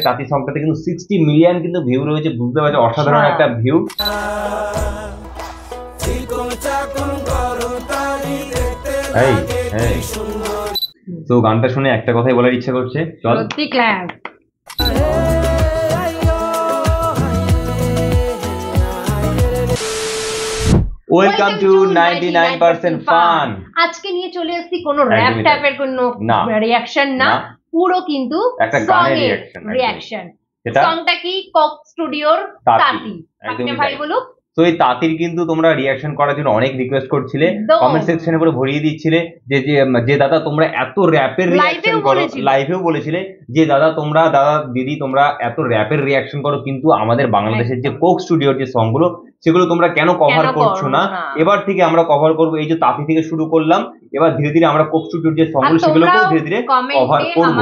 যাক তাঁতি সংটাতে কিন্তু 60 মিলিয়ন কিন্তু ভিউ রয়েছে, বুঝতে পারছো অসাধারণ একটা ভিউ। তো গানটা শুনে একটা কথাই বলার ইচ্ছা করছে, চল ওয়েলকাম টু 99% ফান। আজকে নিয়ে চলে এসেছি কোনো র‍্যাপ টাইপের কোনো রিঅ্যাকশন না, পুরো কিন্তু একটা গানের রিঅ্যাকশন। সংটা কি কক স্টুডিওর তাঁতি, আপনি ভাই বলুন। তো এই তাঁতির কিন্তু তোমরা রিঅ্যাকশন করার জন্য অনেক রিকোয়েস্ট করছিলে, কমেন্ট সেকশনে পুরো ভরিয়ে দিচ্ছিলে যে দাদা তোমরা এত র্যাপের রিঅ্যাকশন করো, লাইভেও বলেছিলে যে দাদা দিদি তোমরা এত র্যাপের রিঅ্যাকশন করো, কিন্তু আমাদের বাংলাদেশের যে কোক স্টুডিওর যে সংগুলো সেগুলো তোমরা কেন কভার করছো না। এবার থেকে আমরা কভার করবো, এই যে তাঁতি থেকে শুরু করলাম, এবার ধীরে ধীরে আমরা কোক স্টুডিওর যে সংগুলো সেগুলোকেও ধীরে ধীরে কভার করবো।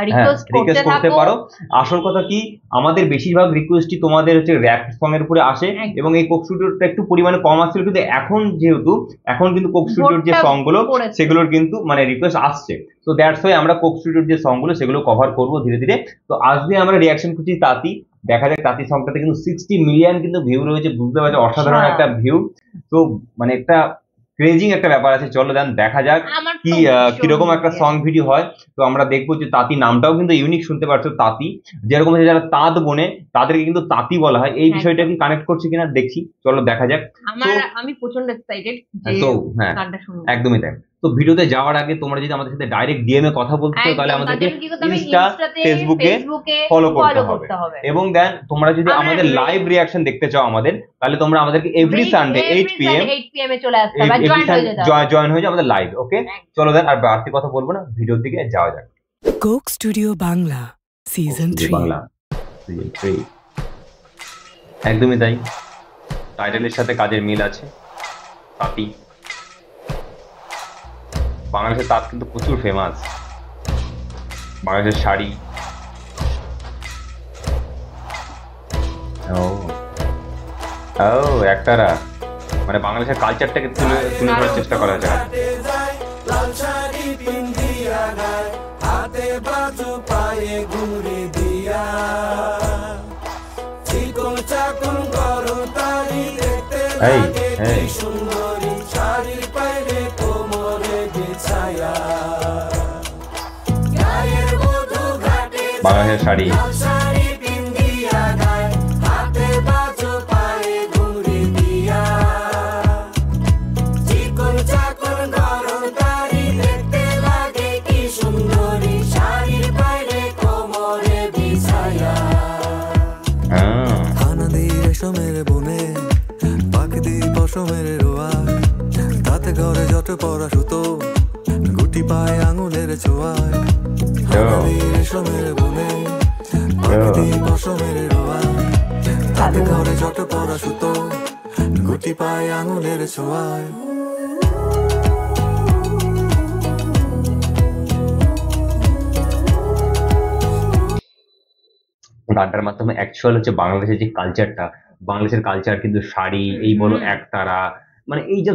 রিকোয়েস্ট করতে পারো। আসল কথা কি, আমাদের বেশিরভাগ রিকোয়েস্টই তোমাদের হচ্ছে র‍্যাপ সং এর উপরে আসে, এবং এই কোক স্টুডিওটা একটু পরিমাণে কম আসছিল, কিন্তু এখন কিন্তু কোক স্টুডিওর যে সং গুলো সেগুলোর কিন্তু মানে রিকোয়েস্ট আসছে। তো দ্যাটস ওয়াই আমরা কোক স্টুডিওর যে সং গুলো সেগুলো কভার করবো ধীরে ধীরে। তো আজকে আমরা রিঅ্যাকশন করছি তাঁতি, দেখা যাক তাঁতি সংটাতে কিন্তু 60 মিলিয়ন কিন্তু ভিউ রয়েছে, বুঝতে পারছো অসাধারণ একটা ভিউ। তো মানে একটা ক্রেজিং একটা ব্যাপার আছে, চলো দেন দেখা যাক কিরকম একটা সং ভিডিও হয়। তো আমরা দেখবো যে তাঁতি নামটাও কিন্তু ইউনিক, শুনতে পারছো তাঁতি, যেরকম যারা তাঁত বোনে তাদেরকে কিন্তু তাঁতি বলা হয়। এই বিষয়টা কি কানেক্ট করছে কিনা দেখি, চলো দেখা যাক। আমি প্রচন্ড এক্সাইটেড। তো হ্যাঁ একদমই তাই। তো ভিডিওতে যাওয়ার আগে তোমরা যদি আমাদের সাথে ডাইরেক্ট ডিএম এ কথা বলতে চাও, তাহলে আমাদেরকে ইনস্টা ফেসবুকে ফলো করতে হবে। এবং দেন তোমরা যদি আমাদের লাইভ রিঅ্যাকশন দেখতে চাও আমাদের, তাহলে তোমরা আমাদেরকে এভরি সানডে 8 PM এ চলে আসতে হবে, জয়েন হয়ে যাও আমাদের লাইভ। ওকে চলো দেন আর বাড়তি কথা বলবো না, ভিডিওর দিকে যাওয়া যাক। কোক স্টুডিও বাংলা সিজন 3 একদমই তাই, টাইটেলের সাথে কাজের মিল আছে। তাঁতি, বাংলাদেশের তাঁত কিন্তু প্রচুর ফেমাস, বাংলাদেশের শাড়ি। ও একটারা মানে বাংলাদেশের কালচারটাকে তুলে ধরার চেষ্টা করা যায়। বাংলাদেশের শাড়ি রেশমের বনে পাখি পশমের রোয়ায়, তাতে ঘরে যত পরা সুতো গুটি পায় আঙুলের ছোঁয়ায়। রেশমের বনে পাখি পশমের রোয়ায়, তাতে ঘরে যত পরা সুতো গুটি পায় আঙুলের ছোঁয়ায়। গানটার মাধ্যমে অ্যাকচুয়াল হচ্ছে বাংলাদেশের যে কালচারটা, বাংলাদেশের কালচার কিন্তু শাড়ি এই বলো একতারা, মানে এই যে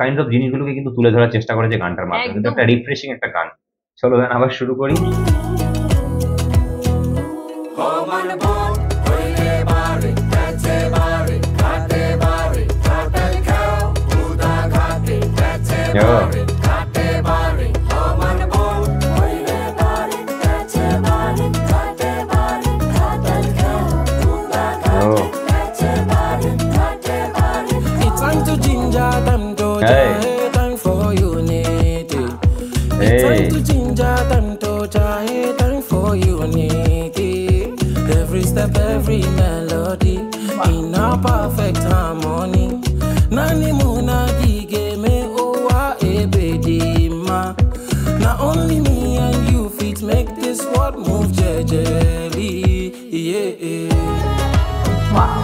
কাইন্ড অফ জিনিসগুলোকে কিন্তু তুলে ধরার চেষ্টা করেছে গানটার মাধ্যমে। কিন্তু একটা রিফ্রেশিং একটা গান। চলো গান আবার শুরু করি। Time for unity. Time to ginger, time to try, time for unity. Every step, every melody in a perfect harmony. Nani muna dige me owa ebedima. Not only me and you fit make this world move jejely. Yeah. Wow.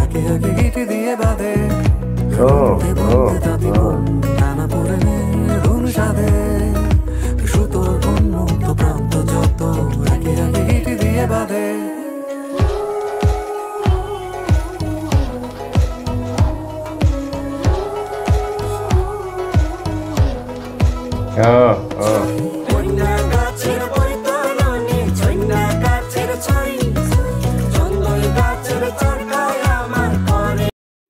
একে একে গিটি দিয়ে বাঁধে ও ও টানা পড়ে ধুন সাধে সুতোর উন্মুক্ত প্রান্ত যত একে একে গিটি দিয়ে বাঁধে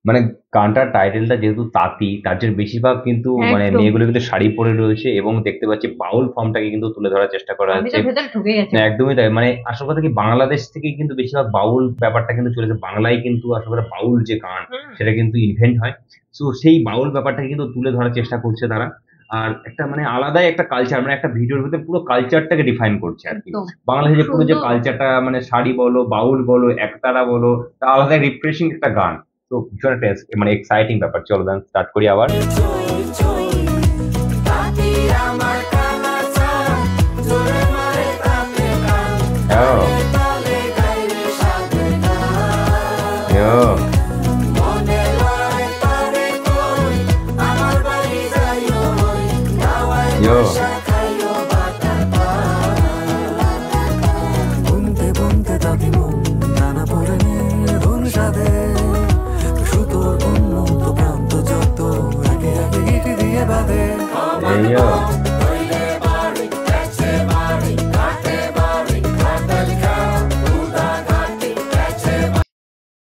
মানে গানটার টাইটেলটা যেহেতু তাঁতি, তার জন্য বেশিরভাগ কিন্তু মানে একদম। মেয়েগুলো কিন্তু শাড়ি পরে রয়েছে এবং দেখতে পাচ্ছি বাউল ফর্মটাকে কিন্তু তুলে ধরার চেষ্টা করা আমি হচ্ছে। তো ভেতরে ঢুকে গেছি। একদমই তাই, মানে আসল কথা কি বাংলাদেশ থেকে কিন্তু বেশিরভাগ বাউল ব্যাপারটা কিন্তু চলেছে, বাংলায় কিন্তু আসল কথা বাউল যে গান সেটা কিন্তু ইনভেন্ট হয়। সো সেই বাউল ব্যাপারটাকে কিন্তু তুলে ধরার চেষ্টা করছে তারা। আর একটা মানে আলাদাই একটা কালচার, মানে একটা ভিডিওর ভিতরে পুরো কালচারটাকে ডিফাইন করছে আর কি। একদম। বাংলাদেশে পুরো যে সুন্দর। কালচারটা, মানে শাড়ি বলো, বাউল বলো, একতারা বলো, তা আলাদা রিফ্রেশিং একটা গান। তো ভীষণ একটা মানে এক্সাইটিং ব্যাপার। চলো গান স্টার্ট করি আবার। Oh. Yo. Yo. বুনতে বুনতে তাঁতি মন টানা পড়ে ধুন সাধে সুতোর উন্মুক্ত প্রান্ত যত একে একে গিটি দিয়ে বাঁধে Hey, yo.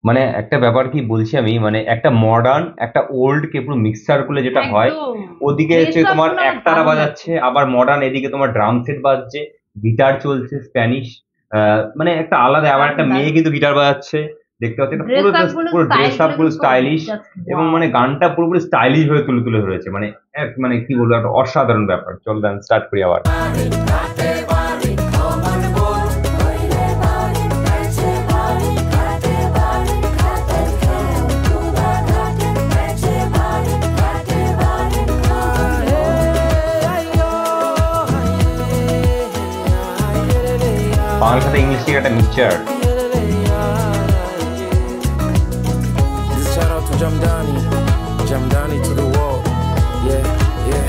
মানে একটা ব্যাপার কি বলছি আমি, মানে একটা মডার্ন একটা ওল্ড কে পুরো মিক্সচার করলে যেটা হয়, একদম। ওদিকে হচ্ছে Dress up তোমার গুলো আমার একতারা দারুণ বাজাচ্ছে, আবার মডার্ন এদিকে তোমার ড্রাম সেট বাজছে, গিটার চলছে স্প্যানিশ, মানে একটা আলাদা, আবার একটা মেয়ে কিন্তু গিটার বাজাচ্ছে দেখতে পাচ্ছি, একটা পুরো Dress up গুলো পুরো ড্রেস style আপ গুলো গুলো স্টাইলিশ, just এবং wow। মানে গানটা পুরোপুরি স্টাইলিশ ভাবে তুলে তুলে ধরেছে, মানে এক মানে কি বলবো, একটা অসাধারণ ব্যাপার। চল গান স্টার্ট করি আবার। বাংলার সাথে ইংলিশ থেকে একটা mixture. Shout out to Jamdani to the wall. Yeah, yeah.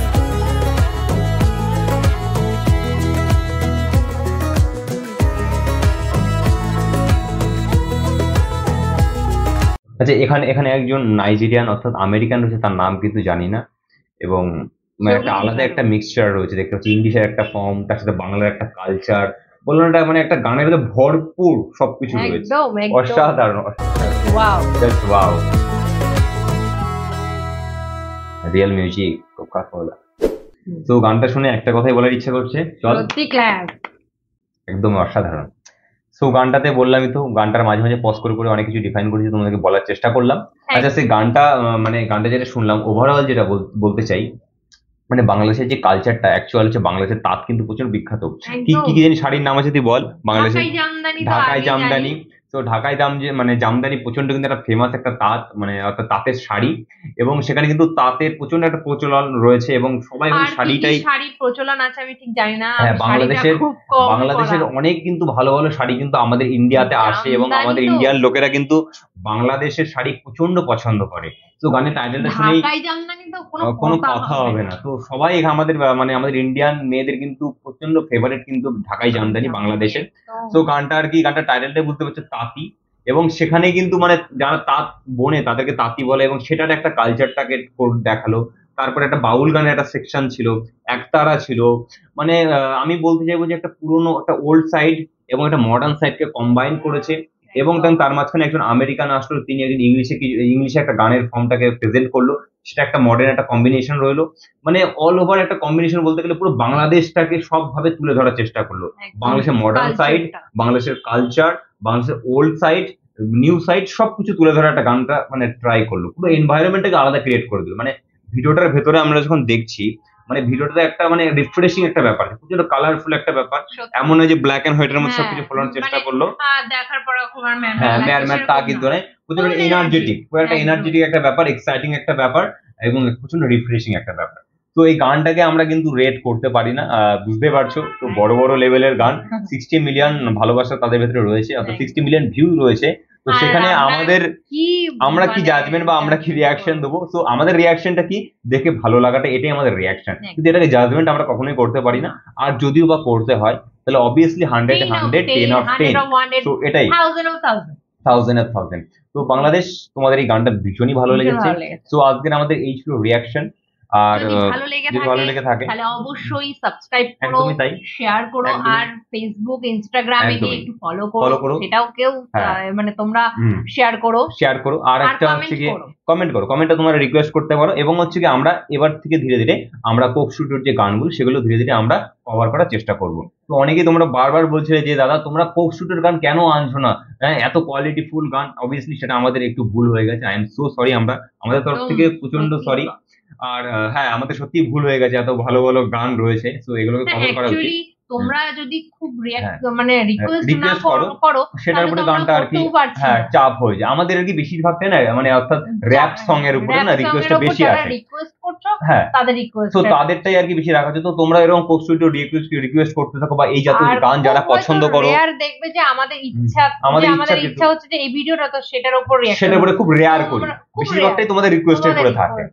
আচ্ছা, এখানে এখানে একজন নাইজেরিয়ান অর্থাৎ আমেরিকান রয়েছে, তার নাম কিন্তু জানি না, এবং মানে একটা আলাদা একটা মিক্সচার রয়েছে দেখতে পাচ্ছি, ইংলিশের একটা ফর্ম, তার সাথে বাংলার একটা কালচার, বললাম না, মানে একটা গানের মধ্যে ভরপুর সবকিছু রয়েছে। একদম একদম। অসাধারণ, wow. Just wow, real music, Coca-Cola. তো গানটা শুনে একটা কথাই বলার ইচ্ছা করছে, চল সত্যি ক্লাস। একদম অসাধারণ। সো গানটাতে বললামই তো, গানটার মাঝে মাঝে পজ করে করে অনেক কিছু ডিফাইন করেছি, তোমাদেরকে বলার চেষ্টা করলাম। আচ্ছা, সেই গানটা মানে গানটা যেটা শুনলাম, ওভারঅল যেটা বলতে চাই, মানে বাংলাদেশের যে কালচারটা অ্যাকচুয়াল হচ্ছে, বাংলাদেশের তাঁত কিন্তু প্রচুর বিখ্যাত। কি কি কি জানি শাড়ির নাম আছে তুই বল বাংলাদেশের? ঢাকাই জামদানি তো ঢাকাই আগে জামদানি। জানি। তো ঢাকায় মানে জামদানি প্রচন্ড কিন্তু একটা ফেমাস একটা তাঁত, মানে অর্থাৎ তাঁতের শাড়ি, এবং সেখানে কিন্তু তাঁতের প্রচন্ড একটা প্রচলন রয়েছে, এবং সবাই আর কিন্তু কি কি শাড়িটাই, শাড়ির প্রচলন আছে আমি ঠিক জানি না। হ্যাঁ, আমি শাড়িটা খুব কম বাংলাদেশের পরা। অনেক কিন্তু ভালো ভালো শাড়ি কিন্তু আমাদের ইন্ডিয়াতে আসে, এবং জামদানি আমাদের তো। ইন্ডিয়ান লোকেরা কিন্তু বাংলাদেশের শাড়ি প্রচন্ড পছন্দ করে। তো গানের টাইটেলটা শুনেই ঢাকাই জামদানি তো কোনো কথা হবে না। তো সবাই আমাদের মানে আমাদের ইন্ডিয়ান মেয়েদের কিন্তু প্রচন্ড ফেভারিট কিন্তু ঢাকাই জামদানি বাংলাদেশের। একদম। তো গানটা আর কি, গানটা টাইটেলটাই বুঝতে পারছো, তাঁতি, এবং সেখানে কিন্তু মানে যারা তাঁত বোনে তাদেরকে তাঁতি বলে, এবং সেটার একটা কালচারটাকে দেখালো। তারপরে একটা বাউল গানের একটা সেকশন ছিল, একতারা ছিল, মানে আমি বলতে চাইবো যে একটা পুরোনো একটা ওল্ড সাইড এবং একটা মডার্ন সাইডকে কম্বাইন করেছে, এবং তার মাঝখানে একজন আমেরিকান আসলো, তিনি একজন ইংলিশে একটা গানের ফর্মটাকে প্রেজেন্ট করলো, সেটা একটা মডার্ন একটা কম্বিনেশন রইলো, মানে অল ওভার একটা কম্বিনেশন বলতে গেলে পুরো বাংলাদেশটাকে সবভাবে তুলে ধরার চেষ্টা করলো। একদম। বাংলাদেশের মডার্ন সাইড, কালচারটা। বাংলাদেশের কালচার, বাংলাদেশের ওল্ড সাইড, নিউ সাইড, সবকিছু তুলে ধরার একটা গানটা মানে ট্রাই করলো, পুরো এনভায়রনমেন্টটাকে আলাদা ক্রিয়েট করে দিল। মানে ভিডিওটার ভেতরে আমরা যখন দেখছি, মানে ভিডিওটাতে একটা মানে রিফ্রেশিং একটা ব্যাপার, প্রচন্ড কালারফুল একটা ব্যাপার, সত্যি। এমন নয় যে ব্ল্যাক এন্ড হোয়াইটের মধ্যে হ্যাঁ, সবকিছু ফোলানোর চেষ্টা মানে, করলো। দেখার পর খুব আর হ্যাঁ, ম্যার তা কিন্তু নয়, প্রচন্ড Full এনার্জেটিক, পুরো একটা একদম। এনার্জেটিক একটা ব্যাপার, এক্সাইটিং একটা ব্যাপার, এবং প্রচন্ড রিফ্রেশিং একটা ব্যাপার। তো এই গানটাকে আমরা কিন্তু রেট করতে পারি না, বুঝতে পারছো তো, বড় বড় লেভেলের গান, 60 মিলিয়ন ভালোবাসা তাদের ভেতরে রয়েছে, অর্থাৎ 60 মিলিয়ন ভিউ রয়েছে। তো আর সেখানে আমরা কি মানে জাজমেন্ট বা আমরা কি রিয়াকশন দেবো, তো আমাদের রিয়াকশনটা কি দেখে ভালো লাগাটা, এটাই আমাদের রিয়াকশন, কিন্তু এটাকে জাজমেন্ট আমরা কখনোই করতে পারি না। আর যদিও বা করতে হয় তাহলে অবভিয়াসলি 100 10 of 10, তো এটাই 1000 of 1000। তো বাংলাদেশ, তোমাদের এই গানটা ভীষণই ভালো লেগেছে। তো আজকের আমাদের এই ছিল রিয়াকশন। আর যদি ভালো লেগে থাকে তাহলে অবশ্যই সাবস্ক্রাইব করো, একদমই তাই, শেয়ার করো, একদমই। আর ফেসবুক ইনস্টাগ্রামে গিয়ে একদমই। একটু ফলো Follow করো, করো। সেটাও কেউ হ্যাঁ। মানে তোমরা হুম। শেয়ার করো। আর একটা হচ্ছে comment গিয়ে করো। কমেন্ট করো, কমেন্টটা তোমরা রিকোয়েস্ট করতে পারো। এবং হচ্ছে কি আমরা এবার থেকে ধীরে ধীরে আমরা কোক স্টুডিওর যে গানগুলো সেগুলো ধীরে ধীরে আমরা কভার করার চেষ্টা করব। তো অনেকেই তোমরা বারবার বলছিলে যে দাদা তোমরা কোক স্টুডিওর গান কেন আনছো না, হ্যাঁ এত কোয়ালিটিফুল গান। অবভিয়াসলি সেটা আমাদের একটু ভুল হয়ে গেছে, আই এম সো সরি, আমাদের তরফ থেকে প্রচন্ড সরি। আর হ্যাঁ আমাদের সত্যি ভুল হয়ে গেছে, এত ভালো ভালো গান রয়েছে, তো এগুলোকে কভার করা উচিত। অ্যাকচুয়ালি তোমরা যদি খুব হ্যাঁ। মানে রিকোয়েস্ট না রিকোয়েস্ট করো সেটার উপরে গানটা আর কি হ্যাঁ চাপ হয়ে যায় আমাদের আর কি বেশিরভাগটাই না, মানে অর্থাৎ র্যাপ সং এর উপরে না রিকোয়েস্টটা বেশি আসে। রিকোয়েস্ট করছো হ্যাঁ তাদের রিকোয়েস্ট, তো তাদেরটাই আর কি বেশি রাখা হচ্ছে। তো তোমরা এরকম কোক স্টুডিও রিকোয়েস্ট করতে থাকো, বা এই জাতীয় গান যারা পছন্দ করো। রেয়ার দেখবে যে আমাদের ইচ্ছা হচ্ছে যে এই ভিডিওটা তো সেটার উপর রিঅ্যাক্ট, সেটার উপরে খুব রেয়ার করি, বেশিরভাগটাই তোমাদের রিকোয়েস্টের উপরে থাকে।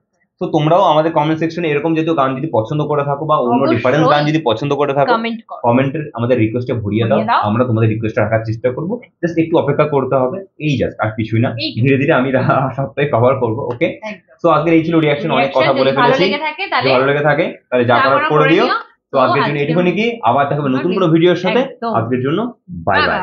তো তোমরাও আমাদের কমেন্ট সেকশনে এরকম জাতীয় গান যদি পছন্দ করে থাকো বা অন্য ডিফারেন্স গান যদি পছন্দ করে থাকো, কমেন্টে আমাদের রিকোয়েস্টে ভরিয়ে দাও, আমরা তোমাদের রিকোয়েস্ট রাখার চেষ্টা করবো। জাস্ট একটু অপেক্ষা করতে হবে, এই জাস্ট, আর কিছুই না। ধীরে ধীরে আমি সবটাই কভার করবো। ওকে, তো আজকের এই ছিল রিয়াকশন, অনেক কথা বলে ফেলেছি। ভালো লেগে থাকে তাহলে যা করার করে দিও। তো আজকের জন্য এটুকুনি, কি আবার দেখা হবে নতুন কোনো ভিডিওর সাথে। আজকের জন্য বাই বাই।